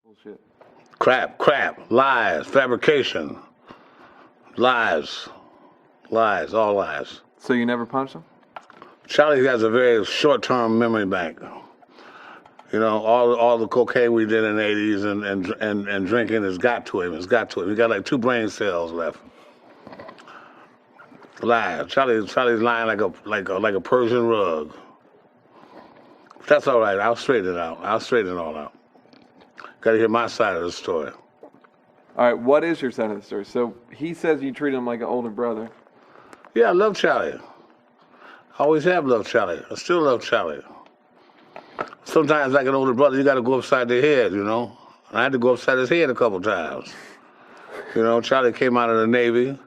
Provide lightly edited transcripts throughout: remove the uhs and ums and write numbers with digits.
Bullshit. Crap, lies, fabrication, lies, all lies. So you never punched him? Charlie has a very short-term memory bank. You know, all the cocaine we did in the 80s and drinking has got to him. He got like 2 brain cells left. Lies. Charlie's lying like a Persian rug. That's all right. I'll straighten it out. I'll straighten it all out. Got to hear my side of the story. All right, what is your side of the story? So he says you treat him like an older brother. Yeah, I love Charlie. I always have loved Charlie. I still love Charlie. Sometimes, like an older brother, you got to go upside their head, you know. I had to go upside his head a couple times. You know, Charlie came out of the Navy,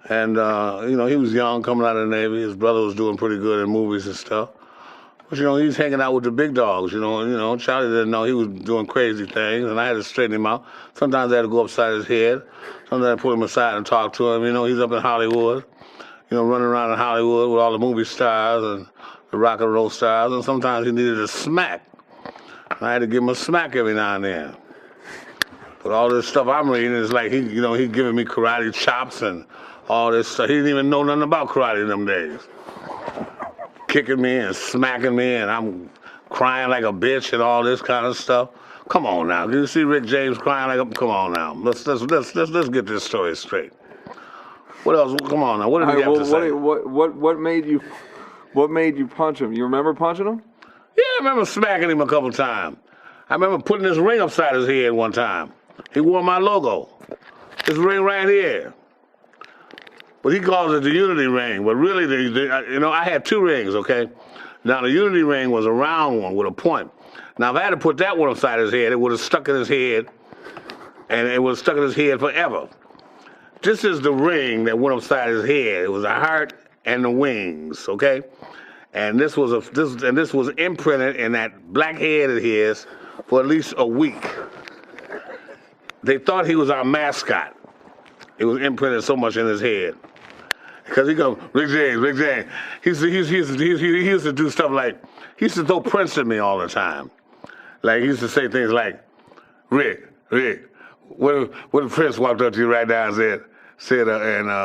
and, you know, he was young coming out of the Navy. His brother was doing pretty good in movies and stuff. But, you know, he's hanging out with the big dogs, you know. Charlie didn't know he was doing crazy things, and I had to straighten him out. Sometimes I had to go upside his head. Sometimes I put him aside and talk to him. You know, he's up in Hollywood, you know, running around in Hollywood with all the movie stars and the rock and roll stars, and sometimes he needed a smack. And I had to give him a smack every now and then. But all this stuff I'm reading is like he's giving me karate chops and all this stuff. He didn't even know nothing about karate in them days. Kicking me and smacking me, and I'm crying like a bitch and all this kind of stuff. Come on now, you see Rick James crying like a? Come on now, let's get this story straight. What else? Come on now, what did he have to say? What made you punch him? You remember punching him? Yeah, I remember smacking him a couple times. I remember putting this ring upside his head one time. He wore my logo. This ring right here. But he calls it the Unity ring. But really, you know, I had 2 rings, okay? Now, the Unity ring was a round one with a point. Now, if I had to put that one upside his head, it would have stuck in his head, and it would have stuck in his head forever. This is the ring that went upside his head. It was a heart and the wings, okay? And this was imprinted in that black head of his for at least a week. They thought he was our mascot. It was imprinted so much in his head. Because he goes, Rick James. He used to do stuff like, he used to throw Prince at me all the time. Like, he used to say things like, Rick, what if Prince walked up to you right now and said, I'm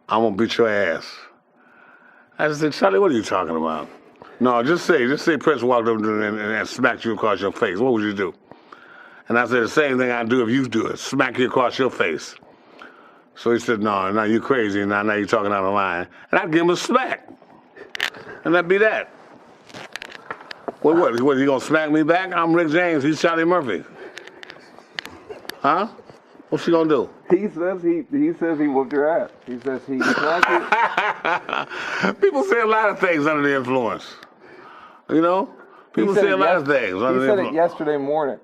gonna beat your ass. I said, Charlie, what are you talking about? No, just say Prince walked up to you and smacked you across your face. What would you do? And I said, the same thing I'd do if you do it, smack you across your face. So he said, no, you're crazy, now you're talking out of line. And I'd give him a smack. And that'd be that. What, you gonna smack me back? I'm Rick James, he's Charlie Murphy. Huh? What's he gonna do? He says he whooped your ass. He says he smacked you. People say a lot of things under the influence. You know? People say a lot of things under the influence. He said it yesterday morning.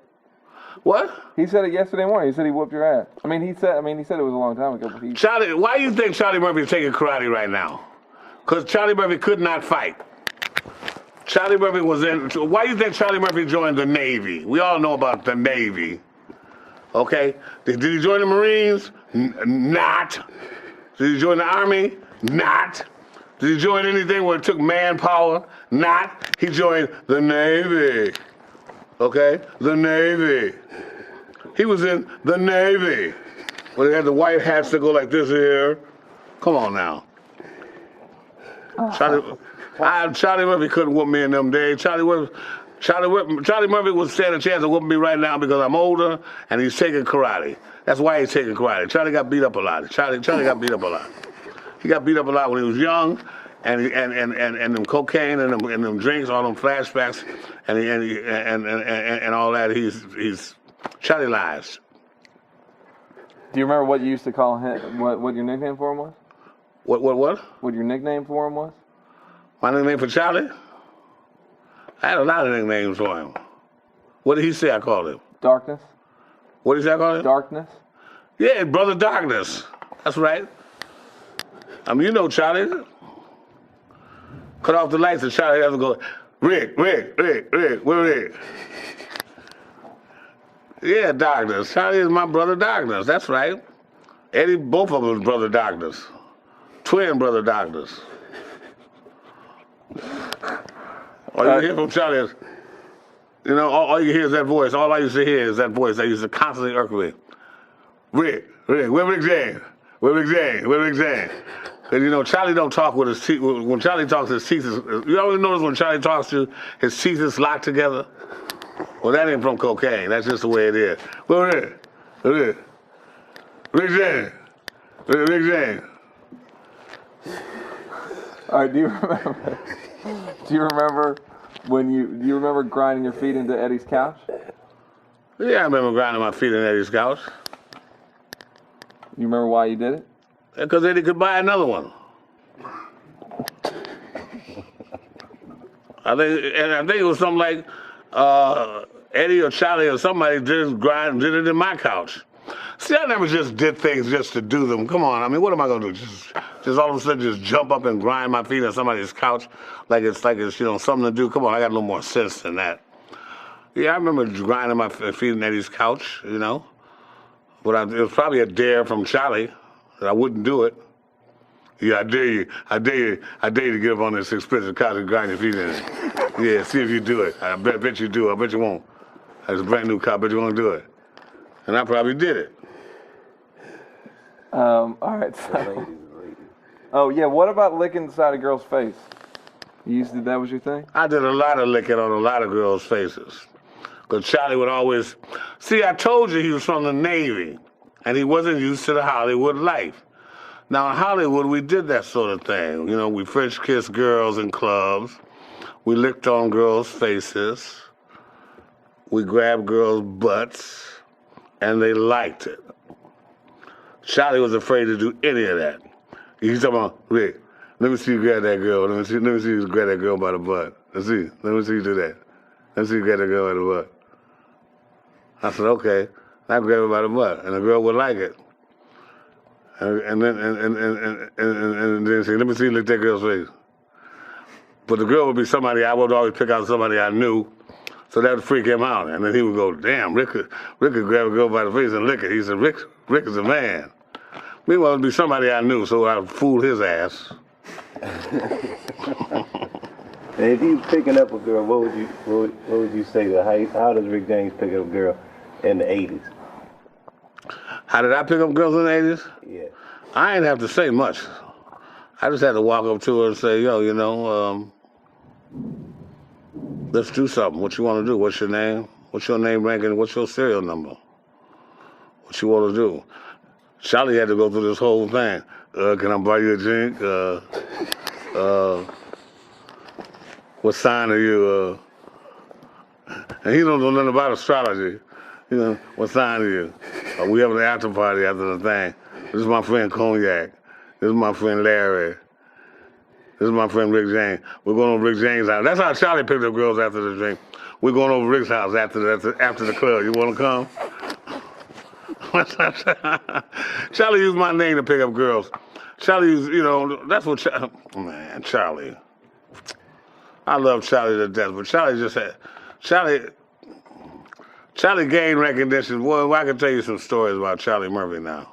What? He said it yesterday morning. He said he whooped your ass. He said it was a long time ago. But Charlie, why do you think Charlie Murphy's taking karate right now? Because Charlie Murphy could not fight. Charlie Murphy was in. Why do you think Charlie Murphy joined the Navy? We all know about the Navy. Okay? Did he join the Marines? Not. Did he join the Army? Not. Did he join anything where it took manpower? Not. He joined the Navy. Okay? The Navy. He was in the Navy. Where they had the white hats that go like this here. Come on now. Charlie Murphy couldn't whoop me in them days. Charlie Murphy would stand a chance of whooping me right now because I'm older and he's taking karate. That's why he's taking karate. Charlie got beat up a lot. Charlie got beat up a lot. He got beat up a lot when he was young, and them cocaine and them drinks, all them flashbacks, and all that. He's Charlie lies. Do you remember what you used to call him? What your nickname for him was? What? What your nickname for him was? My nickname for Charlie? I had a lot of nicknames for him. What did he say I called him? Darkness. What did he say I called him? Darkness. Yeah, Brother Darkness. That's right. You know Charlie. Cut off the lights and Charlie has to go, Rick, where Rick? Yeah, Darkness. Charlie is my Brother Darkness. That's right. Eddie, both of them is Brother Darkness. Twin Brother Darkness. All you hear from Charlie is, You know, all you hear is that voice. All I used to hear is that voice that used to constantly irk me. Rick, where Rick James? Where Rick James? Where Rick James? Because, you know, Charlie don't talk with his teeth. When Charlie talks, his teeth is... You always notice when Charlie talks to his teeth is locked together? Well, that ain't from cocaine. That's just the way it is. Where Rick? Rick James. Rick James. All right, do you remember do you remember grinding your feet into Eddie's couch? Yeah, I remember grinding my feet in Eddie's couch. You remember why you did it? Because Eddie could buy another one. I think it was something like Eddie or Charlie or somebody did it in my couch. See, I never just did things just to do them. Come on, I mean, what am I gonna do? Just all of a sudden just jump up and grind my feet on somebody's couch like it's you know something to do? Come on, I got a little more sense than that. Yeah, I remember grinding my feet on Eddie's couch, you know. But it was probably a dare from Charlie that I wouldn't do it. Yeah, I dare you to get up on this expensive couch and grind your feet in it. Yeah, see if you do it. I bet you do. I bet you won't. It's a brand new couch, but you won't do it. And I probably did it. All right. So, oh yeah, what about licking inside a girl's face? That was your thing? I did a lot of licking on a lot of girls' faces. Because Charlie would always... See, I told you he was from the Navy, and he wasn't used to the Hollywood life. Now, in Hollywood, we did that sort of thing. You know, we French kissed girls in clubs. We licked on girls' faces. We grabbed girls' butts, and they liked it. Charlie was afraid to do any of that. He's talking about, Rick, let me see you grab that girl. Let me see you grab that girl by the butt. Let me see you do that. Let me see you grab that girl by the butt. I said, okay. I grab her by the butt, and the girl would like it. And then say, let me see you lick that girl's face. But the girl would be somebody, I would always pick out somebody I knew, so that would freak him out. And then he would go, damn, Rick could grab a girl by the face and lick it. He said, Rick is a man. Meanwhile, it would be somebody I knew, so I would fool his ass. And if he was picking up a girl, what would you say? How does Rick James pick up a girl in the 80s? How did I pick up girls in the 80s? Yeah. I didn't have to say much. I just had to walk up to her and say, yo, you know, let's do something. What you want to do? What's your name? What's your name ranking? What's your serial number? What you want to do? Charlie had to go through this whole thing. Can I buy you a drink? What sign are you? And he don't know nothing about astrology. You know, what sign are you? We have an after party after the thing. This is my friend Cognac. This is my friend Larry. This is my friend Rick James. We're going over Rick James' house. That's how Charlie picked up girls after the drink. We're going over Rick's house after the club. You want to come? Charlie used my name to pick up girls. Charlie used, you know, that's what Charlie. I love Charlie to death, but Charlie just had, Charlie gained recognition. Boy, I can tell you some stories about Charlie Murphy now.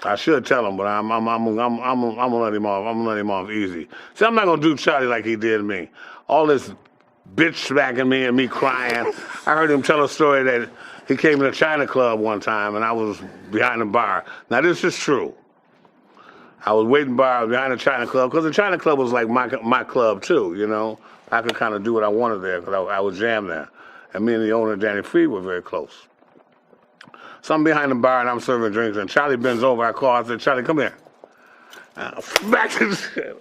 I should tell him, but I'm gonna let him off. I'm gonna let him off easy. See, I'm not gonna do Charlie like he did me. All this bitch smacking me and me crying. I heard him tell a story that he came to a China club one time and I was behind the bar. Now this is true. I was waiting behind the China club because the China club was like my club too, you know. I could kind of do what I wanted there because I would jam there. And me and the owner, Danny Freed, were very close. So I'm behind the bar and I'm serving drinks and Charlie bends over. I call, I said, Charlie, come here. Back to the shit.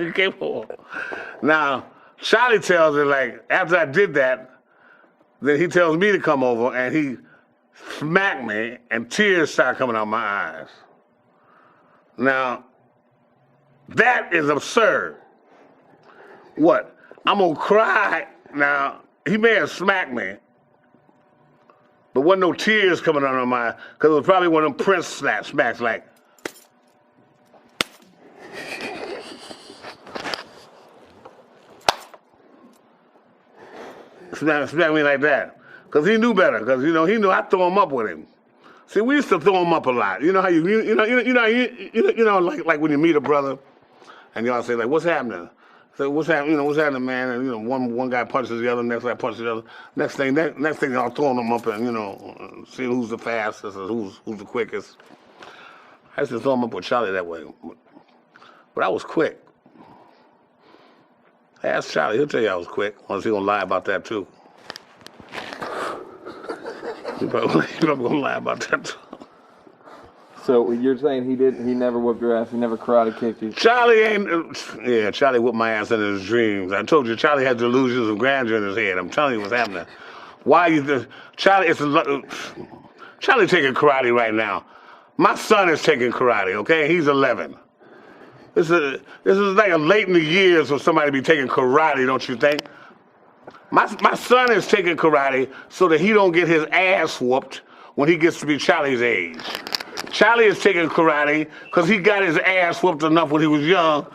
He came over. Now, Charlie tells her, like, after I did that, then he tells me to come over and he smacked me and tears start coming out my eyes. Now, that is absurd. What? I'm gonna cry. Now, he may have smacked me, but wasn't no tears coming out of my, because it was probably one of them Prince smacks like. Smack me like that. Because he knew better, because, you know, he knew I'd throw him up with him. See, we used to throw him up a lot. You know how you know, like when you meet a brother and y'all say, like, what's happening? So what's happening? You know, what's happening, man? And you know, one guy punches the other, next guy punches the other. Next thing, I'm throwing them up and you know, seeing who's the fastest or who's the quickest. I used to throw them up with Charlie that way, but I was quick. Ask Charlie; he'll tell you I was quick. Unless he gonna lie about that too. He probably gonna lie about that too. So you're saying he never whooped your ass, he never karate kicked you? Charlie Charlie whooped my ass in his dreams. I told you, Charlie had delusions of grandeur in his head. I'm telling you what's happening. Why Charlie taking karate right now. My son is taking karate, okay? He's 11. This is like a late in the years for somebody to be taking karate, don't you think? My son is taking karate so that he don't get his ass whooped when he gets to be Charlie's age. Charlie is taking karate because he got his ass whooped enough when he was young.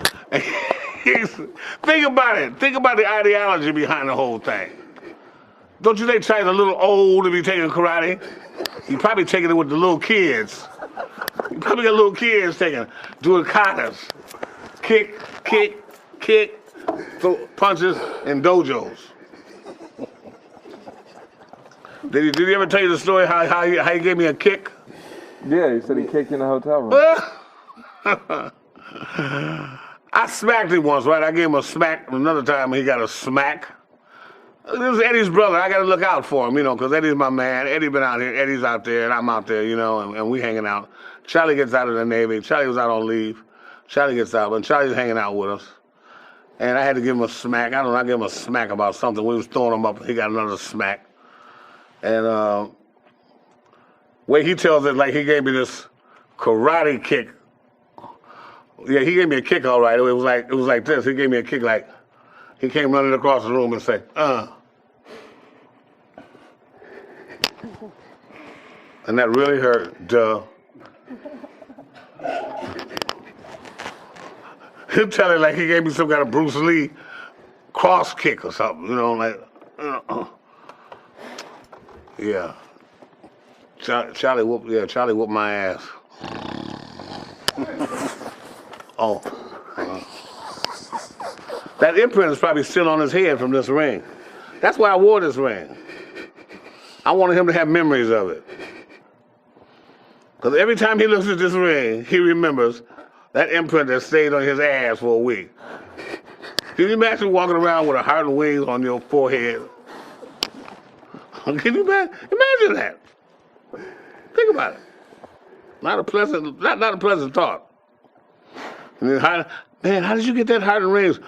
Think about it. Think about the ideology behind the whole thing. Don't you think Charlie's a little old to be taking karate? He probably taking it with the little kids. You probably got little kids doing katas. Kick, throw punches, and dojos. Did he ever tell you the story how he gave me a kick? Yeah, he said he kicked you in the hotel room. I smacked him once, right? I gave him a smack. Another time he got a smack. This is Eddie's brother. I got to look out for him, you know, because Eddie's my man. Eddie been out here. Eddie's out there, and I'm out there, you know, and we hanging out. Charlie gets out of the Navy. Charlie was out on leave. Charlie gets out, but Charlie's hanging out with us. And I had to give him a smack. I don't know, I gave him a smack about something. We was throwing him up, he got another smack. And way he tells it, like he gave me this karate kick. Yeah, he gave me a kick all right. It was like this. He gave me a kick like, he came running across the room and said, And that really hurt, duh. He'll tell it like he gave me some kind of Bruce Lee cross kick or something, you know, like, yeah. Charlie whooped my ass. Oh. That imprint is probably still on his head from this ring. That's why I wore this ring. I wanted him to have memories of it. Because every time he looks at this ring, he remembers that imprint that stayed on his ass for a week. Can you imagine walking around with a heart and wings on your forehead? Can you imagine that? Think about it. Not a pleasant thought. And then how did you get that heart and wings?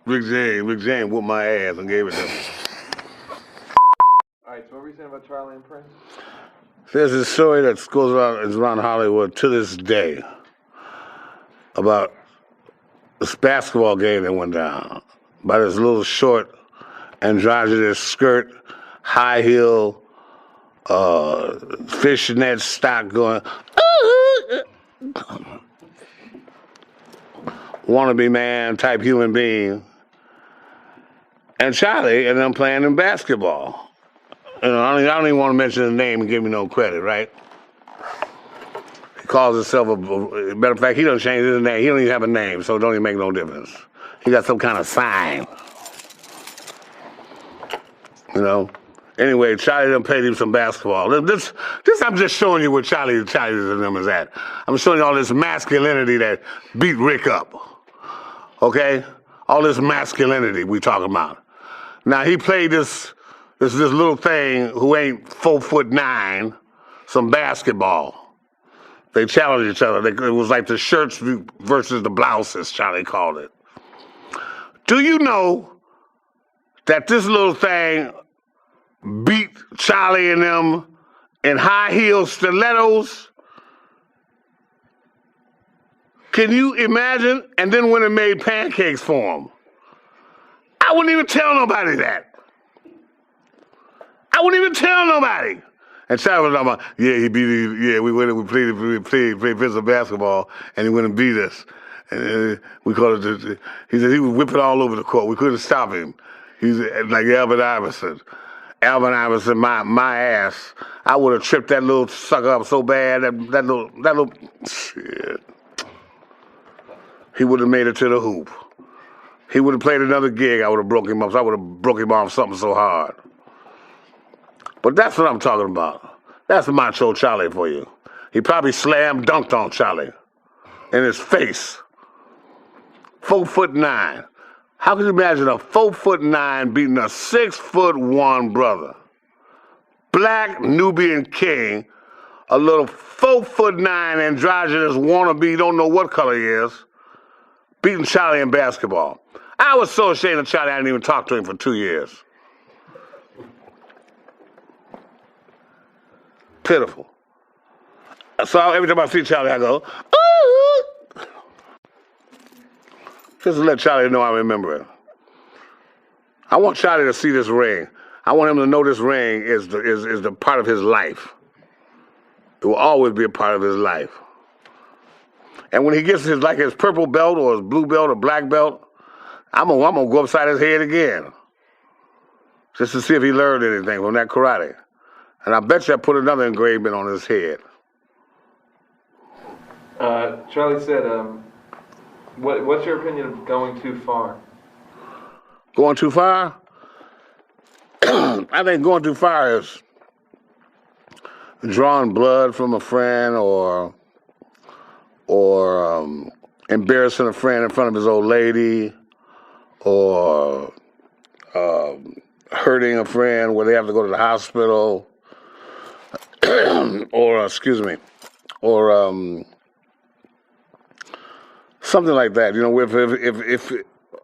Rick James whooped my ass and gave it to him. All right, so what were you saying about Charlie and Prince? There's this story that goes around Hollywood to this day about this basketball game that went down by this little short androgynous skirt, high heel, fishnet stock going, wannabe man type human being, and Charlie and them playing in basketball. You know, I don't even want to mention his name and give me no credit, right? He calls himself matter of fact, he don't change his name. He don't even have a name, so it don't even make no difference. He got some kind of sign. You know? Anyway, Charlie done played him some basketball. This I'm just showing you where Charlie and them is at. I'm showing you all this masculinity that beat Rick up. Okay? All this masculinity we talking about. Now he played this little thing who ain't 4'9", some basketball. They challenged each other. It was like the shirts versus the blouses, Charlie called it. Do you know that this little thing beat Charlie and them in high heel stilettos? Can you imagine? And then when it made pancakes for him. I wouldn't even tell nobody that. I wouldn't even tell nobody. And Charlie was talking about, we played physical basketball, and he went and beat us. And we called it, he said he was whipping all over the court. We couldn't stop him. He's like Albert Iverson. Albert Iverson, my ass. I would have tripped that little sucker up so bad, that little, shit. He would have made it to the hoop. he would have played another gig, I would have broke him up. So I would have broke him off something so hard. But that's what I'm talking about. That's Macho Charlie for you. He probably slam dunked on Charlie in his face. 4'9". How could you imagine a 4'9" beating a 6'1" brother? Black Nubian king, a little 4'9" androgynous wannabe, don't know what color he is, beating Charlie in basketball. I was so ashamed of Charlie I didn't even talk to him for 2 years. Pitiful. So every time I see Charlie, I go, ooh! Just to let Charlie know I remember it. I want Charlie to see this ring. I want him to know this ring is the part of his life. It will always be a part of his life. And when he gets his purple belt or his blue belt or black belt, I'm gonna go upside his head again, just to see if he learned anything from that karate. And I bet you I put another engraving on his head. Charlie said, what's your opinion of going too far? Going too far? I think going too far is drawing blood from a friend or embarrassing a friend in front of his old lady, or hurting a friend where they have to go to the hospital, or something like that. You know, if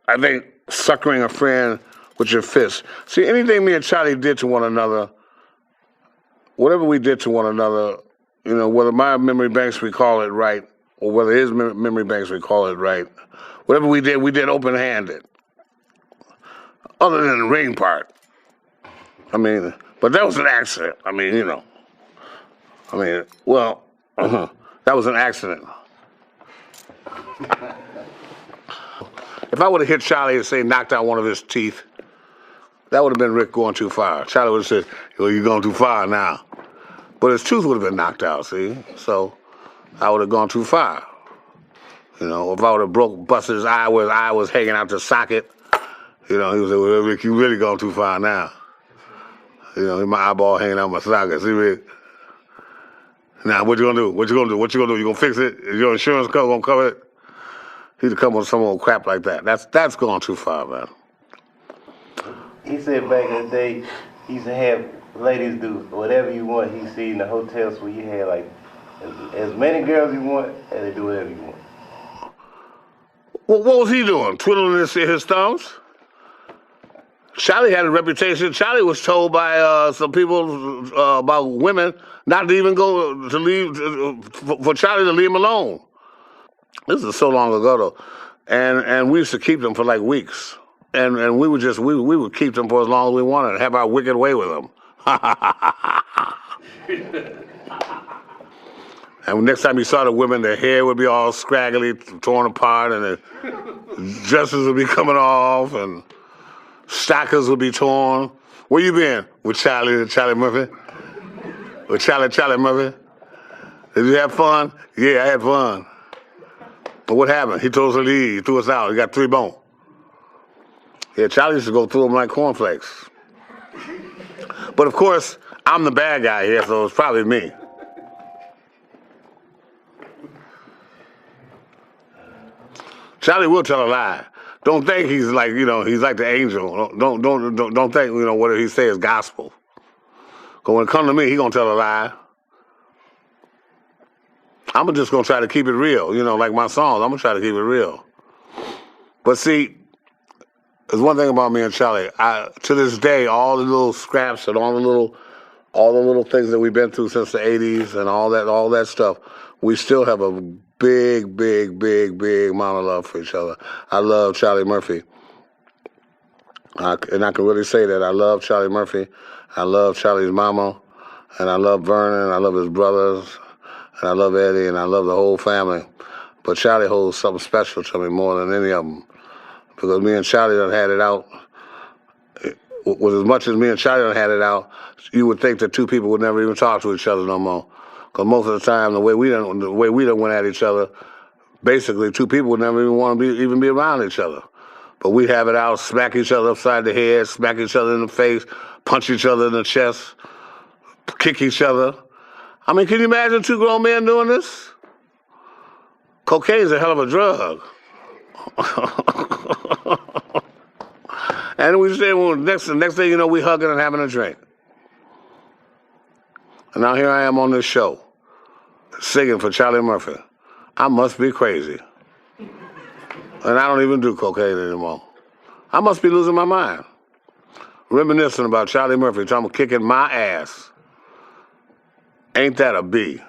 I think suckering a friend with your fist. See, anything me and Charlie did to one another, whatever we did to one another, you know, whether my memory banks recall it right, or whether his memory banks recall it right, whatever we did open-handed. Other than the ring part. I mean, but that was an accident. I mean, you know. I mean, well, that was an accident. If I would have hit Charlie and say knocked out one of his teeth, that would have been Rick going too far. Charlie would have said, well, you're going too far now. But his tooth would have been knocked out, see? So I would have gone too far. You know, if I would have busted his eye where his eye was hanging out the socket, you know, he would say, well, Rick, you really gone too far now. You know, my eyeball hanging out my socket. See, Rick? Now, what you gonna do? What you gonna do? What you gonna do? You gonna fix it? Is your insurance gonna cover it? He'd come with some old crap like that. That's going too far, man. He said back in the day, he used to have ladies do whatever you want. He see in the hotels where you had like as many girls you want, and they do whatever you want. Well, what was he doing? Twiddling his thumbs? Charlie had a reputation. Charlie was told by some people about women not to even go to leave, for Charlie to leave him alone. This is so long ago though, and we used to keep them for like weeks, and we would keep them for as long as we wanted, and have our wicked way with them. And next time you saw the women, their hair would be all scraggly, torn apart, and their dresses would be coming off, and stockings would be torn. Where you been? With Charlie Murphy? With Charlie Murphy? Did you have fun? Yeah, I had fun. But what happened? He told us to leave. He threw us out. He got 3 bones. Yeah, Charlie used to go through them like cornflakes. But of course, I'm the bad guy here, so it's probably me. Charlie will tell a lie. Don't think he's like, you know, he's like the angel. Don't think, you know, what he say is gospel. Because when it comes to me, he gonna tell a lie. I'm just gonna try to keep it real, you know, like my songs. I'm gonna try to keep it real. But see, there's one thing about me and Charlie. To this day, all the little scraps and all the little things that we've been through since the '80s and all that stuff, we still have a big amount of love for each other. I love Charlie Murphy. And I can really say that I love Charlie Murphy. I love Charlie's mama. And I love Vernon. I love his brothers. And I love Eddie. And I love the whole family. But Charlie holds something special to me more than any of them. Because me and Charlie done had it out. With as much as me and Charlie done had it out, you would think that two people would never even talk to each other no more. Because most of the time, the way we done went at each other, basically two people would never even want to be around each other. But we'd have it out, smack each other upside the head, smack each other in the face, punch each other in the chest, kick each other. I mean, can you imagine 2 grown men doing this? Cocaine's a hell of a drug. And we say, well, the next thing you know, we hugging and having a drink. And now here I am on this show, singing for Charlie Murphy. I must be crazy. And I don't even do cocaine anymore. I must be losing my mind. Reminiscing about Charlie Murphy talking about kicking my ass. Ain't that a B?